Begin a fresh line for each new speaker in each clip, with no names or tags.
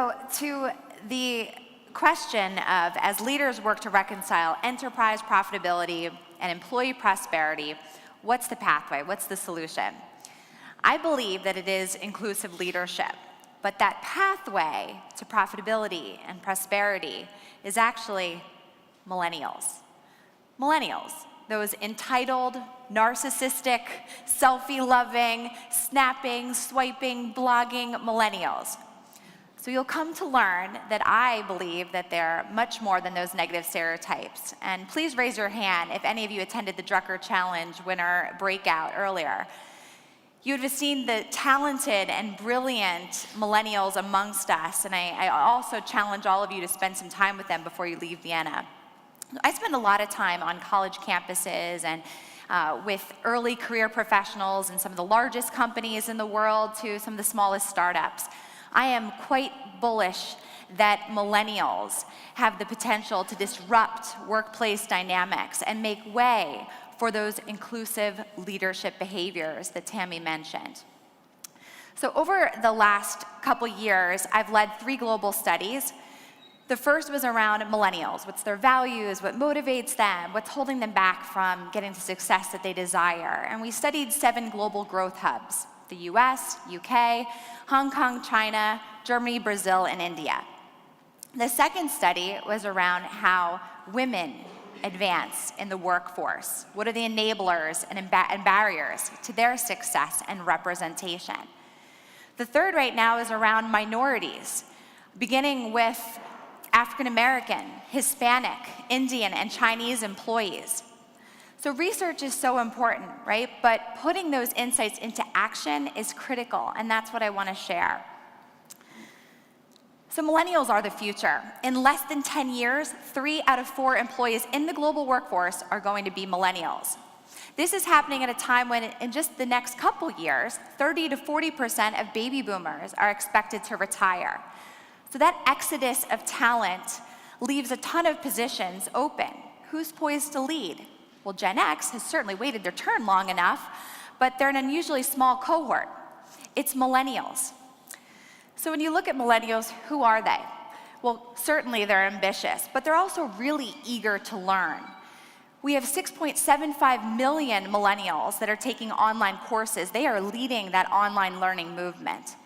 So to the question of, as leaders work to reconcile enterprise profitability and employee prosperity, what's the pathway? What's the solution? I believe that it is inclusive leadership, but that pathway to profitability and prosperity is actually millennials. Millennials, those entitled, narcissistic, selfie-loving, snapping, swiping, blogging millennials. So you'll come to learn that I believe that they're much more than those negative stereotypes. And please raise your hand if any of you attended the Drucker Challenge winner breakout earlier. You would have seen the talented and brilliant millennials amongst us, and I also challenge all of you to spend some time with them before you leave Vienna. I spend a lot of time on college campuses and with early career professionals in some of the largest companies in the world to some of the smallest startups. I am quite bullish that millennials have the potential to disrupt workplace dynamics and make way for those inclusive leadership behaviors that Tammy mentioned. So over the last couple years, I've led 3 global studies. The first was around millennials. What's their values? What motivates them? What's holding them back from getting the success that they desire? And we studied 7 global growth hubs: the US, UK, Hong Kong, China, Germany, Brazil, and India. The second study was around how women advance in the workforce. What are the enablers and barriers to their success and representation? The third right now is around minorities, beginning with African American, Hispanic, Indian, and Chinese employees. So research is so important, right? But putting those insights into action is critical, and that's what I want to share. So millennials are the future. In less than 10 years, 3 out of 4 employees in the global workforce are going to be millennials. This is happening at a time when in just the next couple years, 30 to 40% of baby boomers are expected to retire. So that exodus of talent leaves a ton of positions open. Who's poised to lead? Well, Gen X has certainly waited their turn long enough, but they're an unusually small cohort. It's millennials. So when you look at millennials, who are they? Well, certainly they're ambitious, but they're also really eager to learn. We have 6.75 million millennials that are taking online courses. They are leading that online learning movement.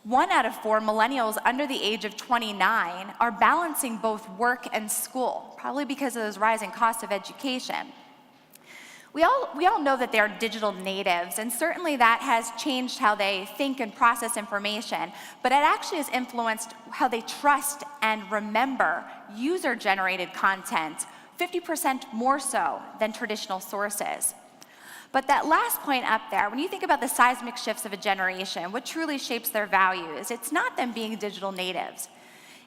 1 out of 4 millennials under the age of 29 are balancing both work and school, probably because of those rising costs of education. We all know that they are digital natives, and certainly that has changed how they think and process information, but it actually has influenced how they trust and remember user-generated content, 50% more so than traditional sources. But that last point up there, when you think about the seismic shifts of a generation, what truly shapes their values, it's not them being digital natives.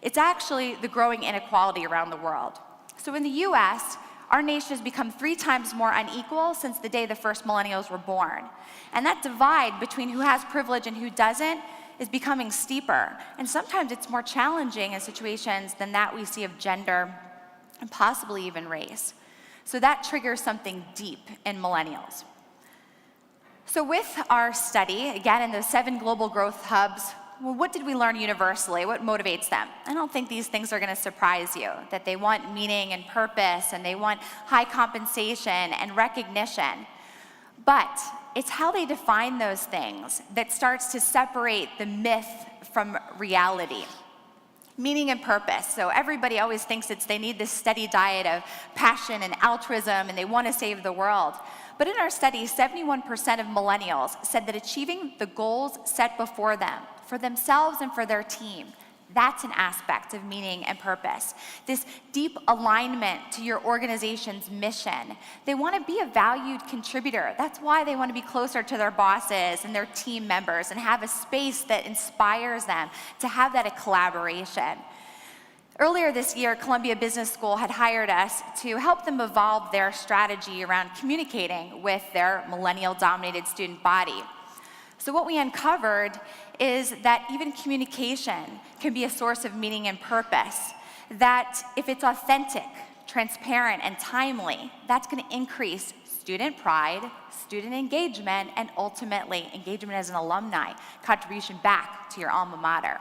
It's actually the growing inequality around the world. So in the US, our nation has become 3 times more unequal since the day the first millennials were born. And that divide between who has privilege and who doesn't is becoming steeper. And sometimes it's more challenging in situations than that we see of gender and possibly even race. So that triggers something deep in millennials. So with our study, again, in those 7 global growth hubs, well, what did we learn universally? What motivates them? I don't think these things are going to surprise you, that they want meaning and purpose, and they want high compensation and recognition. But it's how they define those things that starts to separate the myth from reality. Meaning and purpose. So everybody always thinks they need this steady diet of passion and altruism, and they want to save the world. But in our study, 71% of millennials said that achieving the goals set before them, for themselves and for their team, that's an aspect of meaning and purpose. This deep alignment to your organization's mission. They want to be a valued contributor. That's why they want to be closer to their bosses and their team members and have a space that inspires them to have that collaboration. Earlier this year, Columbia Business School had hired us to help them evolve their strategy around communicating with their millennial-dominated student body. So what we uncovered is that even communication can be a source of meaning and purpose, that if it's authentic, transparent, and timely, that's going to increase student pride, student engagement, and ultimately engagement as an alumni, contribution back to your alma mater.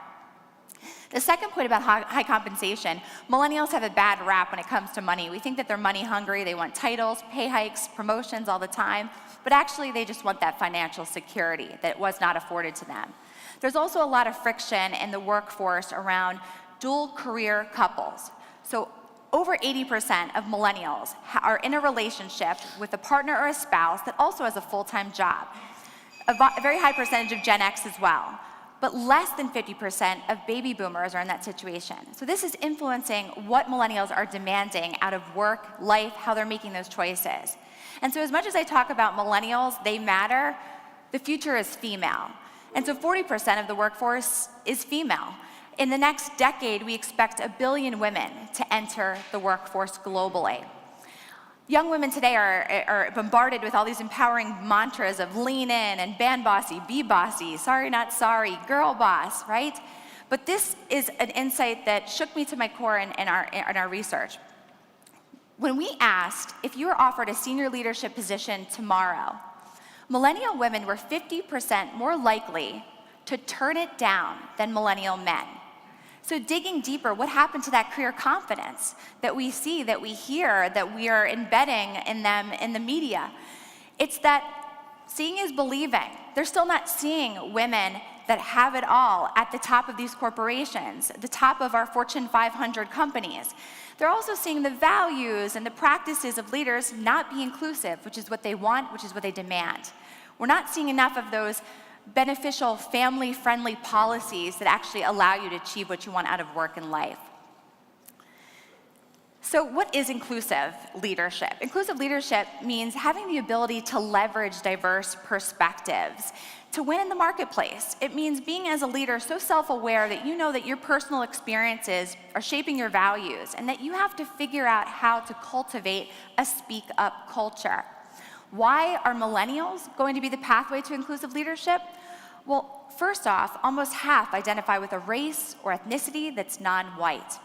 The second point about high compensation, millennials have a bad rap when it comes to money. We think that they're money hungry, they want titles, pay hikes, promotions all the time, but actually they just want that financial security that was not afforded to them. There's also a lot of friction in the workforce around dual career couples. So over 80% of millennials are in a relationship with a partner or a spouse that also has a full-time job. A very high percentage of Gen X as well. But less than 50% of baby boomers are in that situation. So this is influencing what millennials are demanding out of work, life, how they're making those choices. And so as much as I talk about millennials, they matter, the future is female. And so 40% of the workforce is female. In the next decade, we expect 1 billion women to enter the workforce globally. Young women today are bombarded with all these empowering mantras of lean in and band bossy, be bossy, sorry not sorry, girl boss, right? But this is an insight that shook me to my core in our research. When we asked if you were offered a senior leadership position tomorrow, millennial women were 50% more likely to turn it down than millennial men. So digging deeper, what happened to that career confidence that we see, that we hear, that we are embedding in them in the media? It's that seeing is believing. They're still not seeing women that have it all at the top of these corporations, the top of our Fortune 500 companies. They're also seeing the values and the practices of leaders not be inclusive, which is what they want, which is what they demand. We're not seeing enough of those beneficial, family-friendly policies that actually allow you to achieve what you want out of work and life. So what is inclusive leadership? Inclusive leadership means having the ability to leverage diverse perspectives to win in the marketplace. It means being as a leader so self-aware that you know that your personal experiences are shaping your values and that you have to figure out how to cultivate a speak-up culture. Why are millennials going to be the pathway to inclusive leadership? Well, first off, almost half identify with a race or ethnicity that's non-white.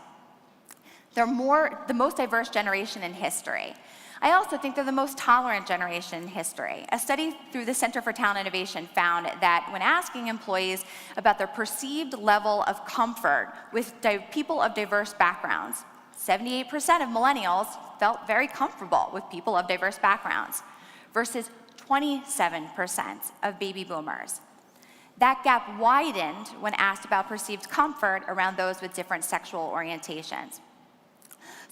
They're the most diverse generation in history. I also think they're the most tolerant generation in history. A study through the Center for Talent Innovation found that when asking employees about their perceived level of comfort with people of diverse backgrounds, 78% of millennials felt very comfortable with people of diverse backgrounds, versus 27% of baby boomers. That gap widened when asked about perceived comfort around those with different sexual orientations.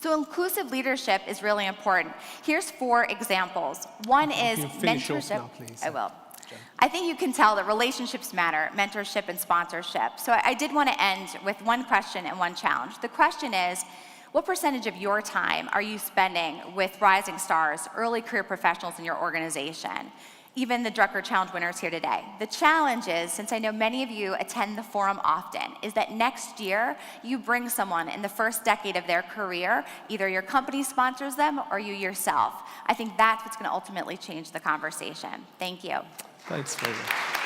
So inclusive leadership is really important. Here's 4 examples. One is mentorship. Now, please. I will. Jen. I think you can tell that relationships matter, mentorship and sponsorship. So I did want to end with one question and one challenge. The question is, what percentage of your time are you spending with rising stars, early career professionals in your organization? Even the Drucker Challenge winners here today. The challenge is, since I know many of you attend the forum often, is that next year you bring someone in the first decade of their career, either your company sponsors them or you yourself. I think that's what's going to ultimately change the conversation. Thank you.
Thanks very much.